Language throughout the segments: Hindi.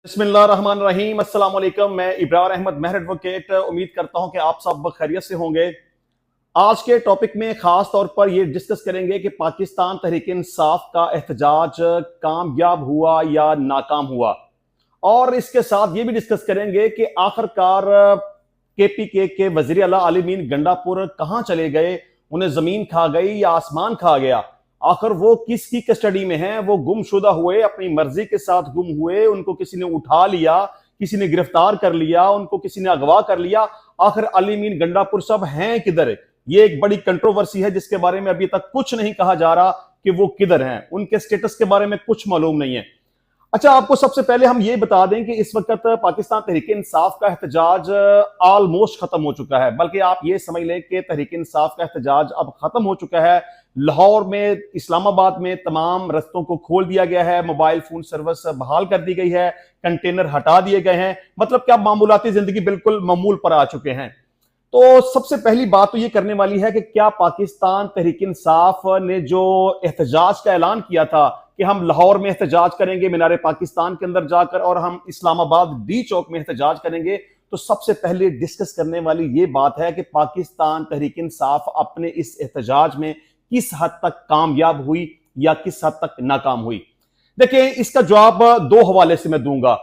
बिस्मिल्लाहिर्रहमानिर्रहीम। अस्सलाम वालेकुम। मैं इब्रार अहमद मेहर एडवोकेट उम्मीद करता हूं कि आप सब खैरियत से होंगे। आज के टॉपिक में खास तौर पर यह डिस्कस करेंगे कि पाकिस्तान तहरीक इंसाफ का एहतजाज कामयाब हुआ या नाकाम हुआ, और इसके साथ ये भी डिस्कस करेंगे कि आखिरकार केपीके के वजीर आला अली गंडापुर कहां चले गए, उन्हें जमीन खा गई या आसमान खा गया, आखिर वो किसकी कस्टडी में हैं, वो गुमशुदा हुए, अपनी मर्जी के साथ गुम हुए, उनको किसी ने उठा लिया, किसी ने गिरफ्तार कर लिया, उनको किसी ने अगवा कर लिया, आखिर अली गंडापुर सब हैं किधर? ये एक बड़ी कंट्रोवर्सी है जिसके बारे में अभी तक कुछ नहीं कहा जा रहा कि वो किधर हैं, उनके स्टेटस के बारे में कुछ मालूम नहीं है। अच्छा, आपको सबसे पहले हम ये बता दें कि इस वक्त पाकिस्तान तहरीक इंसाफ का एहतजाज ऑलमोस्ट खत्म हो चुका है, बल्कि आप ये समझ लें कि तहरीक इंसाफ का एहतजाज अब खत्म हो चुका है। लाहौर में, इस्लामाबाद में तमाम रस्तों को खोल दिया गया है, मोबाइल फोन सर्विस बहाल कर दी गई है, कंटेनर हटा दिए गए हैं, मतलब क्या मामूलाती जिंदगी बिल्कुल मामूल पर आ चुके हैं। तो सबसे पहली बात तो ये करने वाली है कि क्या पाकिस्तान तहरीक इंसाफ ने जो एहतजाज का ऐलान किया था कि हम लाहौर में एहतजाज करेंगे, मीनार पाकिस्तान के अंदर जाकर, और हम इस्लामाबाद डी चौक में एहतजाज करेंगे, तो सबसे पहले डिस्कस करने वाली ये बात है कि पाकिस्तान तहरीक इंसाफ अपने इस एहतजाज में किस हद तक कामयाब हुई या किस हद तक नाकाम हुई। देखिए, इसका जवाब दो हवाले से मैं दूंगा।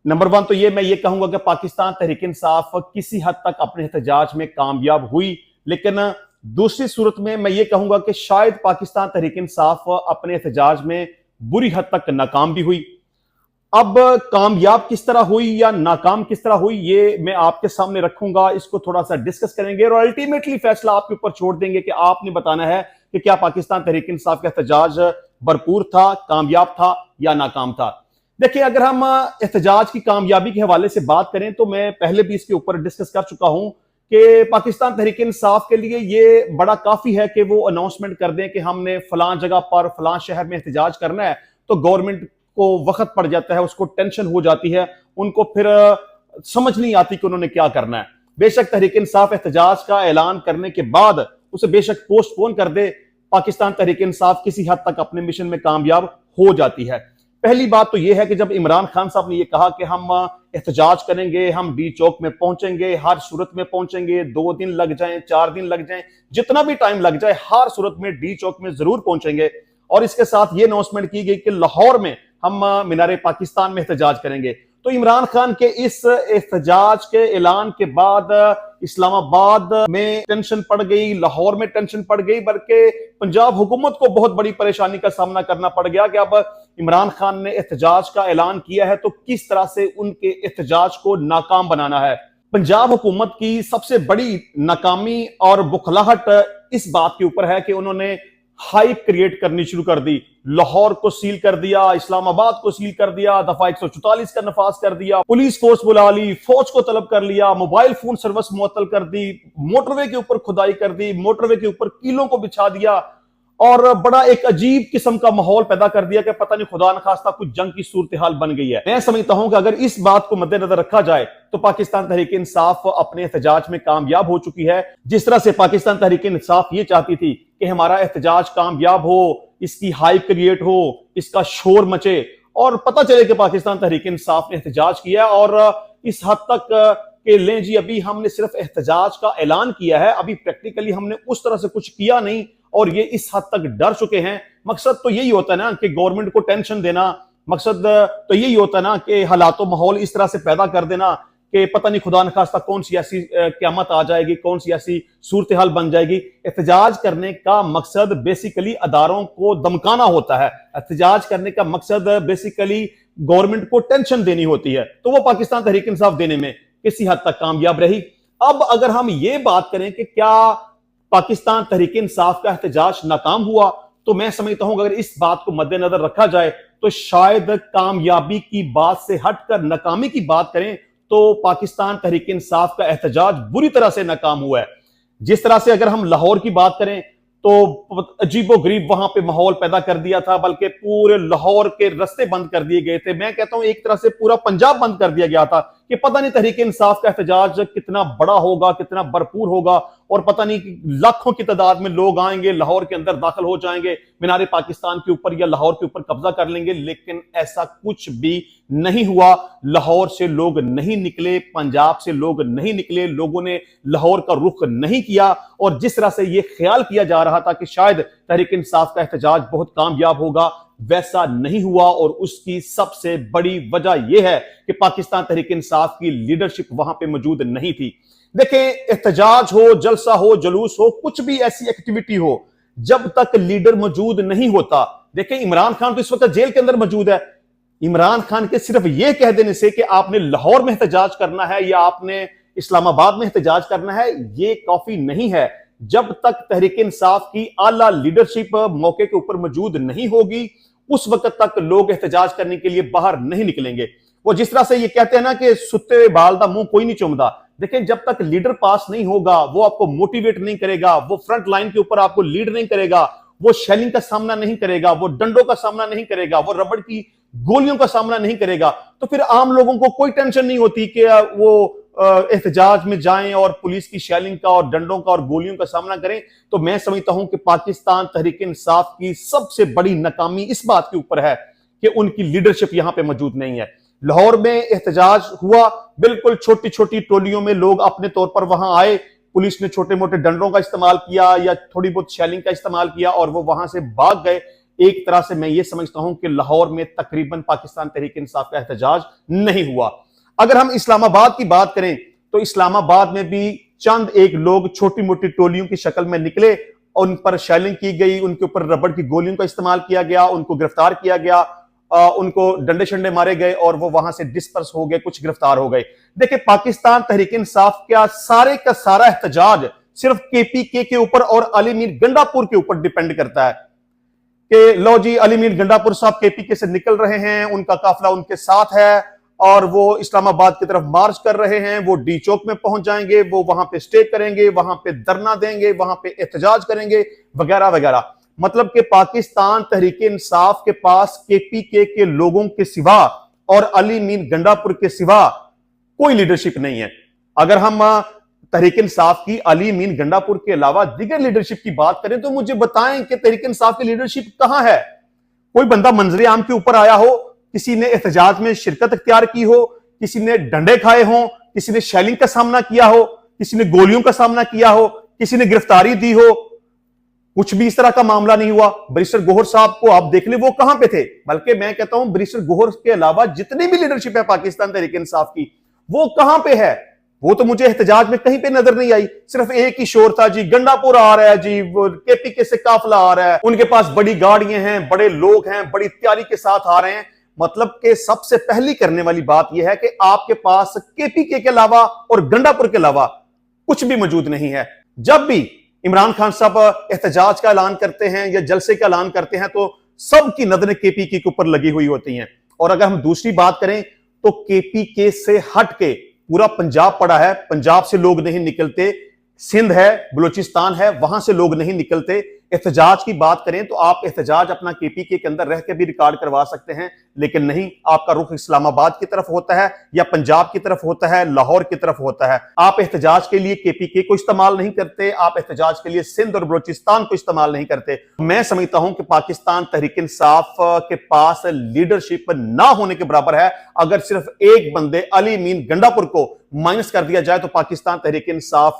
नंबर वन तो मैं ये कहूंगा कि पाकिस्तान तहरीक इंसाफ किसी हद तक अपने एहतजाज में कामयाब हुई, लेकिन दूसरी सूरत में मैं ये कहूंगा कि शायद पाकिस्तान तहरीक इंसाफ अपने एहतजाज में बुरी हद तक नाकाम भी हुई। अब कामयाब किस तरह हुई या नाकाम किस तरह हुई, ये मैं आपके सामने रखूंगा, इसको थोड़ा सा डिस्कस करेंगे और अल्टीमेटली फैसला आपके ऊपर छोड़ देंगे कि आपने बताना है कि क्या पाकिस्तान तहरीक इंसाफ का एहतजाज भरपूर था, कामयाब था या नाकाम था। देखिए, अगर हम एहतजाज की कामयाबी के हवाले से बात करें तो मैं पहले भी इसके ऊपर डिस्कस कर चुका हूं कि पाकिस्तान तहरीक इंसाफ के लिए ये बड़ा काफी है कि वो अनाउंसमेंट कर दें कि हमने फलां जगह पर फलां शहर में एहतजाज करना है, तो गवर्नमेंट को वक्त पड़ जाता है, उसको टेंशन हो जाती है, उनको फिर समझ नहीं आती कि उन्होंने क्या करना है। बेशक तहरीक इंसाफ एहतजाज का ऐलान करने के बाद उसे बेशक पोस्टपोन कर दे, पाकिस्तान तहरीक इंसाफ किसी हद तक अपने मिशन में कामयाब हो जाती है। पहली बात तो यह है कि जब इमरान खान साहब ने यह कहा कि हम एहतजाज करेंगे, हम डी चौक में पहुंचेंगे, हर सूरत में पहुंचेंगे, 2 दिन लग जाएं, 4 दिन लग जाएं, जितना भी टाइम लग जाए, हर सूरत में डी चौक में जरूर पहुंचेंगे, और इसके साथ यह अनाउंसमेंट की गई कि लाहौर में हम मीनार पाकिस्तान में एहतजाज करेंगे। तो इमरान खान के इस एहतजाज के ऐलान के बाद इस्लामाबाद में टेंशन पड़ गई, लाहौर में टेंशन पड़ गई, बल्कि पंजाब हुकूमत को बहुत बड़ी परेशानी का सामना करना पड़ गया कि अब इमरान खान ने एहतजाज का ऐलान किया है तो किस तरह से उनके एहतजाज को नाकाम बनाना है। पंजाब हुकूमत की सबसे बड़ी नाकामी और बुखलाहट इस बात के ऊपर है कि उन्होंने हाइप क्रिएट करनी शुरू कर दी, लाहौर को सील कर दिया, इस्लामाबाद को सील कर दिया, दफा 144 का नफाज कर दिया, पुलिस फोर्स बुला ली, फौज को तलब कर लिया, मोबाइल फोन सर्विस मुअत्तल कर दी, मोटरवे के ऊपर खुदाई कर दी, मोटरवे के ऊपर कीलों को बिछा दिया, और बड़ा एक अजीब किस्म का माहौल पैदा कर दिया कि पता नहीं खुदा न खास्ता कुछ जंग की सूरत हाल बन गई है। मैं समझता हूं कि अगर इस बात को मद्देनजर रखा जाए तो पाकिस्तान तहरीक इंसाफ अपने एहतजाज में कामयाब हो चुकी है। जिस तरह से पाकिस्तान तहरीक इंसाफ ये चाहती थी कि हमारा एहतजाज कामयाब हो, इसकी हाइप क्रिएट हो, इसका शोर मचे, और पता चले कि पाकिस्तान तहरीक इंसाफ ने एहतजाज किया, और इस हद तक कि लें जी अभी हमने सिर्फ एहतजाज का ऐलान किया है, अभी प्रैक्टिकली हमने उस तरह से कुछ किया नहीं, और ये इस हद तक डर चुके हैं। मकसद तो यही होता है ना कि गवर्नमेंट को टेंशन देना, मकसद तो यही होता है ना कि हालातों माहौल इस तरह से पैदा कर देना कि पता नहीं खुदा न खास्ता कौन सी ऐसी क़यामत आ जाएगी, कौन सी ऐसी सूरत हाल बन जाएगी। एहतजाज करने का मकसद बेसिकली अदारों को धमकाना होता है, एहतजाज करने का मकसद बेसिकली गवर्नमेंट को टेंशन देनी होती है, तो वो पाकिस्तान तहरीक इंसाफ देने में किसी हद तक कामयाब रही। अब अगर हम ये बात करें कि क्या पाकिस्तान तहरीक इंसाफ का एहतजाज नाकाम हुआ, तो मैं समझता हूं अगर इस बात को मद्देनजर रखा जाए तो शायद कामयाबी की बात से हटकर नाकामी की बात करें तो पाकिस्तान तहरीक इंसाफ का एहतजाज बुरी तरह से नाकाम हुआ है। जिस तरह से अगर हम लाहौर की बात करें तो अजीबो गरीब वहां पे माहौल पैदा कर दिया था, बल्कि पूरे लाहौर के रास्ते बंद कर दिए गए थे। मैं कहता हूं एक तरह से पूरा पंजाब बंद कर दिया गया था कि पता नहीं तहरीक इंसाफ का एहतजाज कितना बड़ा होगा, कितना भरपूर होगा, और पता नहीं लाखों की तादाद में लोग आएंगे, लाहौर के अंदर दाखिल हो जाएंगे, मीनार पाकिस्तान के ऊपर या लाहौर के ऊपर कब्जा कर लेंगे। लेकिन ऐसा कुछ भी नहीं हुआ। लाहौर से लोग नहीं निकले, पंजाब से लोग नहीं निकले, लोगों ने लाहौर का रुख नहीं किया। और जिस तरह से यह ख्याल किया जा रहा था कि शायद तहरीक इंसाफ का एहतजाज बहुत कामयाब होगा, वैसा नहीं हुआ। और उसकी सबसे बड़ी वजह यह है कि पाकिस्तान तहरीक इंसाफ की लीडरशिप वहां पे मौजूद नहीं थी। देखें, एहतजाज हो, जलसा हो, जुलूस हो, कुछ भी ऐसी एक्टिविटी हो, जब तक लीडर मौजूद नहीं होता। देखें, इमरान खान तो इस वक्त जेल के अंदर मौजूद है। इमरान खान के सिर्फ यह कह देने से कि आपने लाहौर में एहतजाज करना है या आपने इस्लामाबाद में एहतजाज करना है, यह काफी नहीं है। जब तक तहरीक इंसाफ की आला लीडरशिप मौके के ऊपर मौजूद नहीं होगी, उस वक्त तक लोग एहतजाज करने के लिए बाहर नहीं निकलेंगे। वो जिस तरह से ये कहते हैं ना कि सुत्ते बाल दा मुंह कोई नहीं चुमदा। देखें, जब तक लीडर पास नहीं होगा, वो आपको मोटिवेट नहीं करेगा, वो फ्रंट लाइन के ऊपर आपको लीड नहीं करेगा, वो शेलिंग का सामना नहीं करेगा, वो डंडों का सामना नहीं करेगा, वो रबड़ की गोलियों का सामना नहीं करेगा, तो फिर आम लोगों को कोई टेंशन नहीं होती कि वो एहतजाज में जाएं और पुलिस की शेलिंग का और डंडों का और गोलियों का सामना करें। तो मैं समझता हूं कि पाकिस्तान तहरीक इंसाफ की सबसे बड़ी नाकामी इस बात के ऊपर है कि उनकी लीडरशिप यहां पे मौजूद नहीं है। लाहौर में एहतजाज हुआ, बिल्कुल छोटी छोटी टोलियों में लोग अपने तौर पर वहां आए, पुलिस ने छोटे मोटे डंडों का इस्तेमाल किया या थोड़ी बहुत शेलिंग का इस्तेमाल किया और वो वहां से भाग गए। एक तरह से मैं ये समझता हूं कि लाहौर में तकरीबन पाकिस्तान तहरीक इंसाफ का एहतजाज नहीं हुआ। अगर हम इस्लामाबाद की बात करें तो इस्लामाबाद में भी चंद एक लोग छोटी मोटी टोलियों की शक्ल में निकले, उन पर शेलिंग की गई, उनके ऊपर रबड़ की गोलियों का इस्तेमाल किया गया, उनको गिरफ्तार किया गया, उनको डंडे शंडे मारे गए और वो वहां से डिस्पर्स हो गए, कुछ गिरफ्तार हो गए। देखिए, पाकिस्तान तहरीक इंसाफ का सारा एहतजाज सिर्फ केपीके के ऊपर और अली मीर गंडापुर के ऊपर डिपेंड करता है कि लो जी, अली मीर गंडापुर साहब केपीके से निकल रहे हैं, उनका काफिला उनके साथ है और वो इस्लामाबाद की तरफ मार्च कर रहे हैं, वो डी चौक में पहुंच जाएंगे, वो वहां पे स्टे करेंगे, वहां पे धरना देंगे, वहां पे एहतजाज करेंगे, वगैरह वगैरह। मतलब कि पाकिस्तान तहरीक इंसाफ के पास केपीके के लोगों के सिवा और अली मीर गंडापुर के सिवा कोई लीडरशिप नहीं है। अगर हम तहरीक इंसाफ की अली मीर गंडापुर के अलावा दीगर लीडरशिप की बात करें तो मुझे बताएं कि तहरीक इंसाफ की लीडरशिप कहां है। कोई बंदा मंजरे आम के ऊपर आया हो, किसी ने एहतजाज में शिरकत इख्तियार की हो, किसी ने डंडे खाए हों, किसी ने शेलिंग का सामना किया हो, किसी ने गोलियों का सामना किया हो, किसी ने गिरफ्तारी दी हो, कुछ भी इस तरह का मामला नहीं हुआ। बैरिस्टर गौहर साहब को आप देख ले, वो कहां पे थे। बल्कि मैं कहता हूं बैरिस्टर गौहर के अलावा जितनी भी लीडरशिप है पाकिस्तान तहरीक इंसाफ की, वो कहां पे है। वो तो मुझे एहतजाज में कहीं पे नजर नहीं आई। सिर्फ एक ही शोर था जी, गंडापुर आ रहा है जी, वो केपीके से काफिला आ रहा है, उनके पास बड़ी गाड़ियां हैं, बड़े लोग हैं, बड़ी तैयारी के साथ आ रहे हैं। मतलब कि सबसे पहली करने वाली बात यह है कि आपके पास केपीके के अलावा और गंडापुर के अलावा कुछ भी मौजूद नहीं है। जब भी इमरान खान साहब एहतजाज का ऐलान करते हैं या जलसे का ऐलान करते हैं तो सबकी नजरें केपीके के ऊपर लगी हुई होती हैं। और अगर हम दूसरी बात करें तो केपीके से हट के पूरा पंजाब पड़ा है, पंजाब से लोग नहीं निकलते, सिंध है, बलूचिस्तान है, वहां से लोग नहीं निकलते। एहतजाज की बात करें तो आप एहतजाज अपना केपीके के अंदर रह के भी रिकॉर्ड करवा सकते हैं, लेकिन नहीं, आपका रुख इस्लामाबाद की तरफ होता है या पंजाब की तरफ होता है, लाहौर की तरफ होता है। आप एहतजाज के लिए केपीके को इस्तेमाल नहीं करते, आप एहतजाज के लिए सिंध और बलूचिस्तान को इस्तेमाल नहीं करते। मैं समझता हूं कि पाकिस्तान तहरीक इंसाफ के पास लीडरशिप ना होने के बराबर है। अगर सिर्फ एक बंदे अली मीर गंडापुर को माइनस कर दिया जाए तो पाकिस्तान तहरीक इंसाफ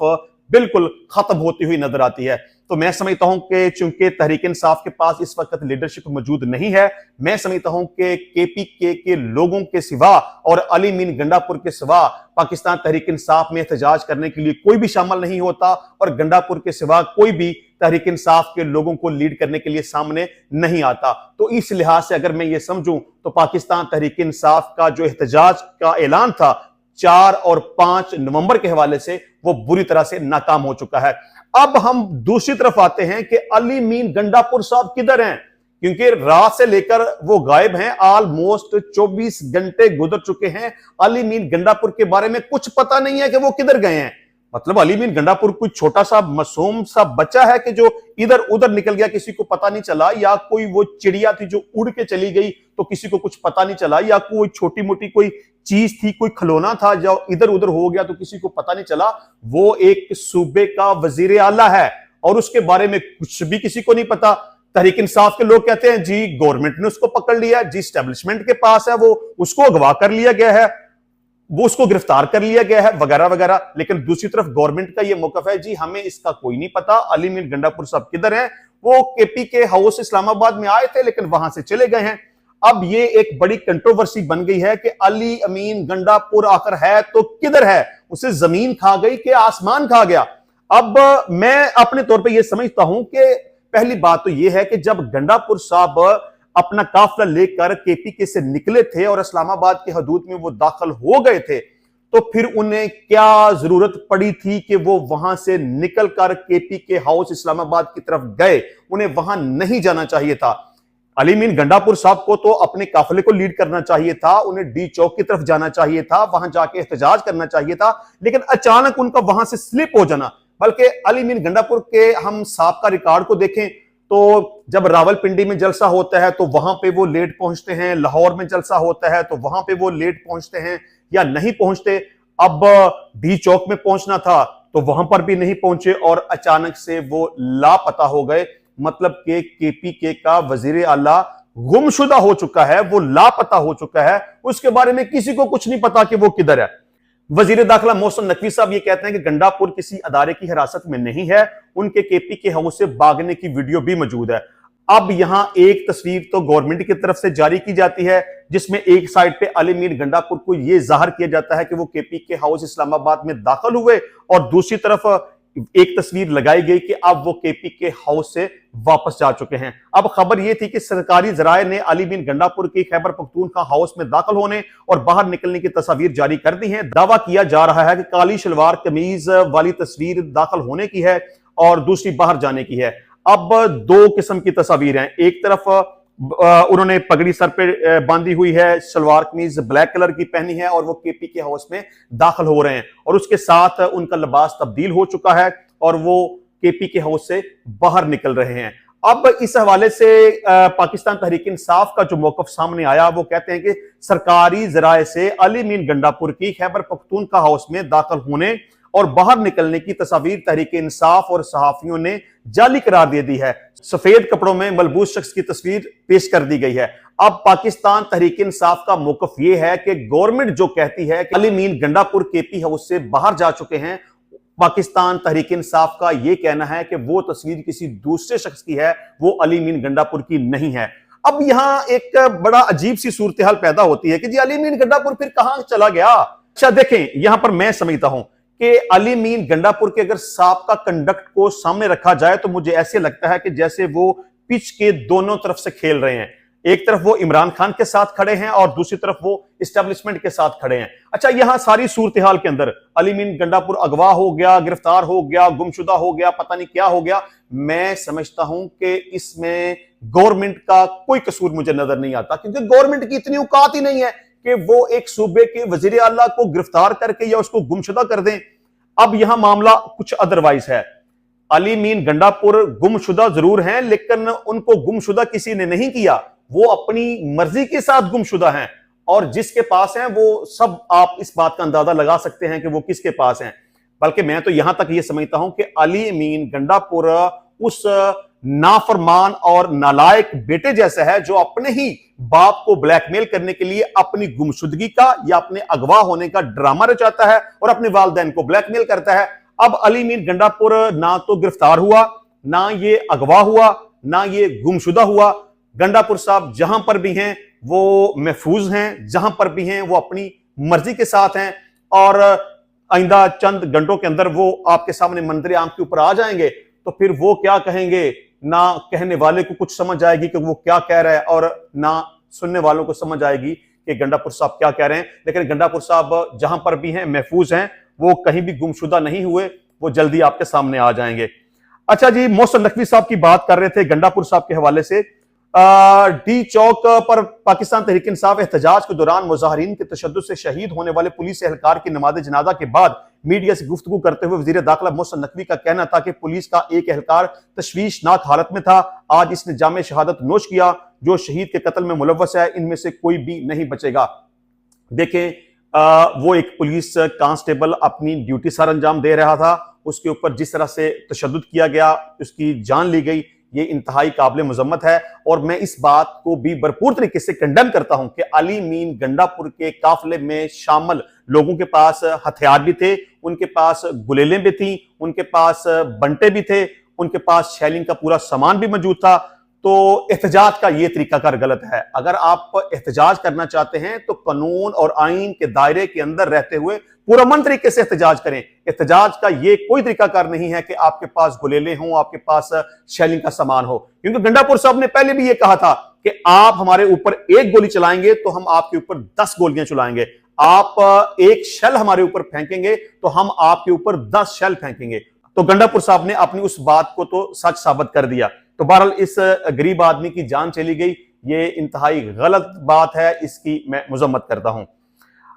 बिल्कुल खत्म होती हुई नजर आती है। तो मैं समझता हूं कि चूंकि तहरीक इंसाफ के पास इस वक्त लीडरशिप मौजूद नहीं है, मैं समझता हूं कि केपीके के लोगों के सिवा और अली मीर गंडापुर के सिवा पाकिस्तान तहरीक इंसाफ में एहतजाज करने के लिए कोई भी शामिल नहीं होता और गंडापुर के सिवा कोई भी तहरीक इंसाफ के लोगों को लीड करने के लिए सामने नहीं आता। तो इस लिहाज से अगर मैं ये समझूं तो पाकिस्तान तहरीक इंसाफ का जो एहतजाज का ऐलान था 4 और 5 नवंबर के हवाले से, वो बुरी तरह से नाकाम हो चुका है। अब हम दूसरी तरफ आते हैं कि अली मीर गंडापुर साहब किधर हैं, क्योंकि रात से लेकर वो गायब हैं। ऑलमोस्ट 24 घंटे गुजर चुके हैं, अली मीर गंडापुर के बारे में कुछ पता नहीं है कि वो किधर गए हैं। मतलब अली मीन गंडापुर कोई छोटा सा मासूम सा बच्चा है कि जो इधर उधर निकल गया, किसी को पता नहीं चला, या कोई वो चिड़िया थी जो उड़ के चली गई तो किसी को कुछ पता नहीं चला, या कोई छोटी मोटी कोई चीज थी, कोई खिलौना था जो इधर उधर हो गया तो किसी को पता नहीं चला। वो एक सूबे का वजीर आला है और उसके बारे में कुछ भी किसी को नहीं पता। तहरीक इंसाफ के लोग कहते हैं जी गवर्नमेंट ने उसको पकड़ लिया, जी एस्टेब्लिशमेंट के पास है, वो उसको अगवा कर लिया गया है, वो उसको गिरफ्तार कर लिया गया है, वगैरह वगैरह। लेकिन दूसरी तरफ गवर्नमेंट का ये मौकफ है जी हमें इसका कोई नहीं पता, अली मीन गंडापुर साहब किधर हैं, वो केपी के हाउस इस्लामाबाद में आए थे लेकिन वहां से चले गए हैं। अब ये एक बड़ी कंट्रोवर्सी बन गई है कि अली अमीन गंडापुर आखिर है तो किधर है, उसे जमीन खा गई कि आसमान खा गया। अब मैं अपने तौर पे ये समझता हूं कि पहली बात तो ये है कि जब गंडापुर साहब अपना काफिला लेकर केपीके से निकले थे और इस्लामाबाद की हदूद में वो दाखिल हो गए थे, तो फिर उन्हें क्या जरूरत पड़ी थी कि वो वहां से निकलकर केपीके हाउस इस्लामाबाद की तरफ गए? उन्हें वहां नहीं जाना चाहिए था। अली मीन गंडापुर साहब को तो अपने काफिले को लीड करना चाहिए था, उन्हें डी चौक की तरफ जाना चाहिए था, वहां जाके एहतजाज करना चाहिए था, लेकिन अचानक उनका वहां से स्लिप हो जाना। बल्कि अली मीन गंडापुर के हम साहब का रिकॉर्ड को देखें तो जब रावलपिंडी में जलसा होता है तो वहां पे वो लेट पहुंचते हैं, लाहौर में जलसा होता है तो वहां पे वो लेट पहुंचते हैं या नहीं पहुंचते। अब डी चौक में पहुंचना था तो वहां पर भी नहीं पहुंचे और अचानक से वो लापता हो गए। मतलब कि केपीके का वजीर आला गुमशुदा हो चुका है, वो लापता हो चुका है, उसके बारे में किसी को कुछ नहीं पता कि वो किधर है। वजीर दाखिला मोहसिन नकवी साहब ये कहते हैं कि गंडापुर किसी अदारे की हिरासत में नहीं है, उनके केपीके हाउस से भागने की वीडियो भी मौजूद है। अब यहां एक तस्वीर तो गवर्नमेंट की तरफ से जारी की जाती है जिसमें एक साइड पे अली मीर गंडापुर को यह जाहिर किया जाता है कि वो केपीके हाउस इस्लामाबाद में दाखिल हुए, और दूसरी तरफ एक तस्वीर लगाई गई कि अब वो केपीके हाउस से वापस जा चुके हैं। अब खबर यह थी कि सरकारी जराये ने अली बिन गंडापुर की खैबर पख्तूनख्वा हाउस में दाखिल होने और बाहर निकलने की तस्वीर जारी कर दी है। दावा किया जा रहा है कि काली शलवार कमीज वाली तस्वीर दाखिल होने की है और दूसरी बाहर जाने की है। अब दो किस्म की तस्वीर हैं, एक तरफ उन्होंने पगड़ी सर पे बांधी हुई है, सलवार कमीज ब्लैक कलर की पहनी है और वो केपीके हाउस में दाखिल हो रहे हैं, और उसके साथ उनका लिबास तब्दील हो चुका है और वो केपीके हाउस से बाहर निकल रहे हैं। अब इस हवाले से पाकिस्तान तहरीक इंसाफ का जो मौकफ सामने आया, वो कहते हैं कि सरकारी जराये से अली मीन गंडापुर की खैबर पख्तूनख्वा हाउस में दाखिल होने और बाहर निकलने की तस्वीर तहरीक इंसाफ और सहाफियों ने जाली करार दे दी है। सफेद कपड़ों में मलबूस शख्स की तस्वीर पेश कर दी गई है। अब पाकिस्तान तहरीक इंसाफ का मौकफ यह है कि गवर्नमेंट जो कहती है कि Ali mean Gandapur KP house से बाहर जा चुके हैं, पाकिस्तान तहरीक इंसाफ का यह कहना है कि वो तस्वीर किसी दूसरे शख्स की है, वो अली मीन गंडापुर की नहीं है। अब यहां एक बड़ा अजीब सी सूरत हाल पैदा होती है कि जी अली मीन गंडापुर फिर कहां चला गया। अच्छा देखें, यहां पर मैं समझता हूं कि अली मीन गंडापुर के अगर सांप का कंडक्ट को सामने रखा जाए तो मुझे ऐसे लगता है कि जैसे वो पिच के दोनों तरफ से खेल रहे हैं। एक तरफ वो इमरान खान के साथ खड़े हैं और दूसरी तरफ वो इस्टेब्लिशमेंट के साथ खड़े हैं। अच्छा, यहां सारी सूरत हाल के अंदर अली मीन गंडापुर अगवा हो गया, गिरफ्तार हो गया, गुमशुदा हो गया, पता नहीं क्या हो गया। मैं समझता हूं कि इसमें गवर्नमेंट का कोई कसूर मुझे नजर नहीं आता, क्योंकि गवर्नमेंट की इतनी औकात ही नहीं है कि वो एक सूबे के वजीर आला को गिरफ्तार करके या उसको गुमशुदा कर दें। अब यहां मामला कुछ अदरवाइज है। अली मीन गंडापुर गुमशुदा जरूर हैं, लेकिन उनको गुमशुदा किसी ने नहीं किया, वो अपनी मर्जी के साथ गुमशुदा हैं, और जिसके पास हैं वो सब आप इस बात का अंदाजा लगा सकते हैं कि वो किसके पास हैं। बल्कि मैं तो यहां तक ये समझता हूं कि अली मीन गंडापुर उस नाफरमान और नालायक बेटे जैसा है जो अपने ही बाप को ब्लैकमेल करने के लिए अपनी गुमशुदगी का या अपने अगवा होने का ड्रामा रचाता है और अपने वालिदैन को ब्लैकमेल करता है। अब अली मीन गंडापुर ना तो गिरफ्तार हुआ, ना ये अगवा हुआ, ना ये गुमशुदा हुआ। गंडापुर साहब जहां पर भी हैं वो महफूज हैं, जहां पर भी हैं वो अपनी मर्जी के साथ हैं, और आइंदा चंद घंटों के अंदर वो आपके सामने मंजर आम के ऊपर आ जाएंगे। तो फिर वो क्या कहेंगे, ना कहने वाले को कुछ समझ आएगी कि वो क्या कह रहा है, और ना सुनने वालों को समझ आएगी कि गंडापुर साहब क्या कह रहे हैं। लेकिन गंडापुर साहब जहां पर भी हैं महफूज हैं, वो कहीं भी गुमशुदा नहीं हुए, वो जल्दी आपके सामने आ जाएंगे। अच्छा जी, मोहसिन नकवी साहब की बात कर रहे थे गंडापुर साहब के हवाले से। डी चौक पर पाकिस्तान तहरीक इंसाफ एहतजाज के दौरान मुजाहिरीन के तशद्दुद से शहीद होने वाले पुलिस एहलकार की नमाज जनाजा के बाद मीडिया से गुफ्तगू करते हुए वजीर दाखिला मोहसिन नकवी का कहना था कि पुलिस का एक एहलकार तशवीशनाक हालत में था। आज इसने जामे शहादत नोश किया। जो शहीद के कत्ल में मुलव्वस है, इनमें से कोई भी नहीं बचेगा। देखें, वो एक पुलिस कांस्टेबल अपनी ड्यूटी सर अंजाम दे रहा था, उसके ऊपर जिस तरह से तशद्दुद किया गया, उसकी जान ली गई, ये इंतहाई काबिल मुजम्मत है। और मैं इस बात को भी भरपूर तरीके से कंडेम करता हूं कि अली मीन गंडापुर के काफिले में शामिल लोगों के पास हथियार भी थे, उनके पास गुलेलें भी थी, उनके पास बंटे भी थे, उनके पास शैलिंग का पूरा सामान भी मौजूद था। तो एहतजाज का यह तरीकाकार गलत है। अगर आप एहतजाज करना चाहते हैं तो कानून और आइन के दायरे के अंदर रहते हुए पुरअमन तरीके से एहतजाज करें। एहतजाज का यह कोई तरीकाकार नहीं है कि आपके पास गुलेले हों, आपके पास शैलिंग का सामान हो, क्योंकि गंडापुर साहब ने पहले भी यह कहा था कि आप हमारे ऊपर एक गोली चलाएंगे तो हम आपके ऊपर 10 गोलियां चलाएंगे, आप एक शेल हमारे ऊपर फेंकेंगे तो हम आपके ऊपर 10 शेल फेंकेंगे। तो गंडापुर साहब ने अपनी उस बात को तो सच साबित कर दिया। तो बहरहाल इस गरीब आदमी की जान चली गई, ये इंतहाई गलत बात है, इसकी मैं मुजम्मत करता हूं।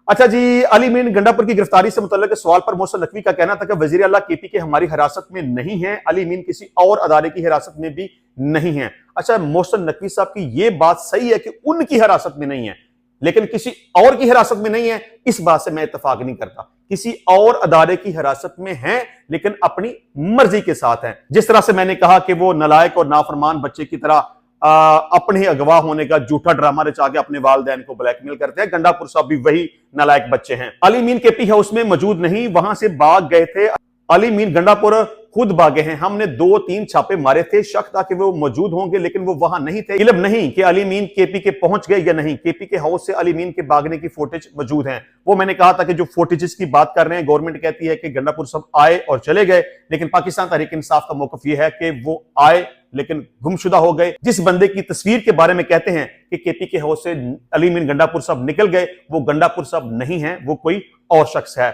अच्छा जी, अली मीन गंडापुर की गिरफ्तारी से मुतल्लिक सवाल पर मोहसिन नकवी का कहना था कि वजीर आला केपी के हमारी हिरासत में नहीं है, अली मीन किसी और अदारे की हिरासत में भी नहीं है। अच्छा, मोहसिन नकवी साहब की यह बात सही है कि उनकी हिरासत में नहीं है, लेकिन किसी और की हिरासत में नहीं है, इस बात से मैं इत्तेफाक नहीं करता। किसी और अदारे की हिरासत में हैं, लेकिन अपनी मर्जी के साथ हैं। जिस तरह से मैंने कहा कि वो नालायक और नाफरमान बच्चे की तरह अपने ही अगवा होने का झूठा ड्रामा रचा के अपने वालिदैन को ब्लैकमेल करते हैं, गंडापुर साहब भी वही नालायक बच्चे हैं। अली मीन केपी हाउस में मौजूद नहीं, वहां से भाग गए थे। अली मीन गंडापुर खुद भागे हैं। हमने 2-3 छापे मारे थे, शक था कि वो मौजूद होंगे, लेकिन वो वहां नहीं थे। इल्म नहीं कि अली मीन केपी के पहुंच गए या नहीं। केपी के हाउस से अली मीन के भागने की फुटेज मौजूद हैं। वो मैंने कहा था कि जो फुटेजेस की बात कर रहे हैं, गवर्नमेंट कहती है कि गंडापुर सब आए और चले गए, लेकिन पाकिस्तान तहरीक इंसाफ का मौकफ यह है कि वो आए लेकिन गुमशुदा हो गए। जिस बंदे की तस्वीर के बारे में कहते हैं कि केपी के हाउस से अली मीन गंडापुर सब निकल गए, वो गंडापुर सब नहीं है, वो कोई और शख्स है।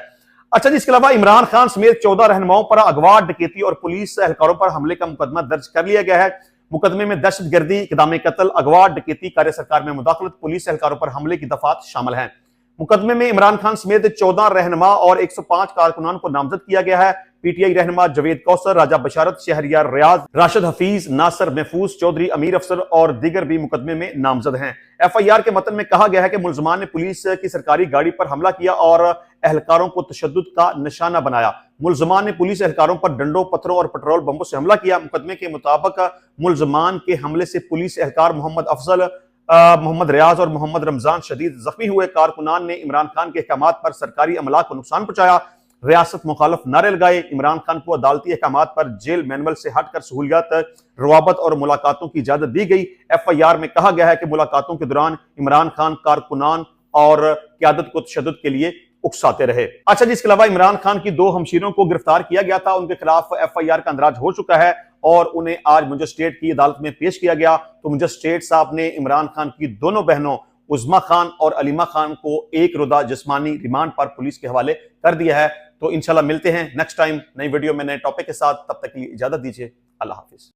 अच्छा जी, इसके अलावा इमरान खान समेत 14 रहनुमाओं पर अगवा, डकैती और पुलिस एहलकारों पर हमले का मुकदमा दर्ज कर लिया गया है। मुकदमे में दहशतगर्दी, इक़दाम कत्ल, अगवा, डकैती, कार्य सरकार में मुदाखलत, पुलिस एहलकारों पर हमले की दफात शामिल हैं। मुकदमे में इमरान खान समेत 14 रहनुमा और 105 कारकुनान को नामजद किया गया है। पीटीआई रहनुमा जवेद कौसर, राजा बशारत, शहरियार रियाज, राशिद हफीज, नासर महफूज चौधरी, अमीर अफसर और दीगर भी मुकदमे में नामजद हैं। एफआईआर के मतन में कहा गया है कि मुलजमान ने पुलिस की सरकारी गाड़ी पर हमला किया और एहलकारों को तशद्दुद का निशाना बनाया। मुलजमान ने पुलिस एहलकारों पर डंडों, पत्थरों और पेट्रोल बमों से हमला किया। मुकदमे के मुताबिक मुलजमान के हमले से पुलिस एहलकार मोहम्मद अफजल, मोहम्मद रियाज और मोहम्मद रमजान शदीद जख्मी हुए। कारकुनान ने इमरान खान के अहकामात पर सरकारी अमला को नुकसान पहुंचाया, रियासत मुखालफ नारे लगाए। इमरान खान को अदालती अहकामात पर जेल मैनुअल से हटकर सहूलियात, रवाबत और मुलाकातों की इजाजत दी गई। एफआईआर में कहा गया है कि मुलाकातों के दौरान इमरान खान कारकुनान और क्यादत को तशद्दुद के लिए उकसाते रहे। अच्छा जी, इसके अलावा इमरान खान की 2 हमशीरों को गिरफ्तार किया गया था। उनके खिलाफ एफआईआर का अंदराज हो चुका है और उन्हें आज मजिस्ट्रेट की अदालत में पेश किया गया। तो मजिस्ट्रेट साहब ने इमरान खान की दोनों बहनों उज़्मा खान और अलीमा खान को 1 रोजा जिस्मानी रिमांड पर पुलिस के हवाले कर दिया है। तो इंशाल्लाह मिलते हैं नेक्स्ट टाइम नई वीडियो में नए टॉपिक के साथ। तब तक के लिए इजाजत दीजिए। अल्लाह हाफिज।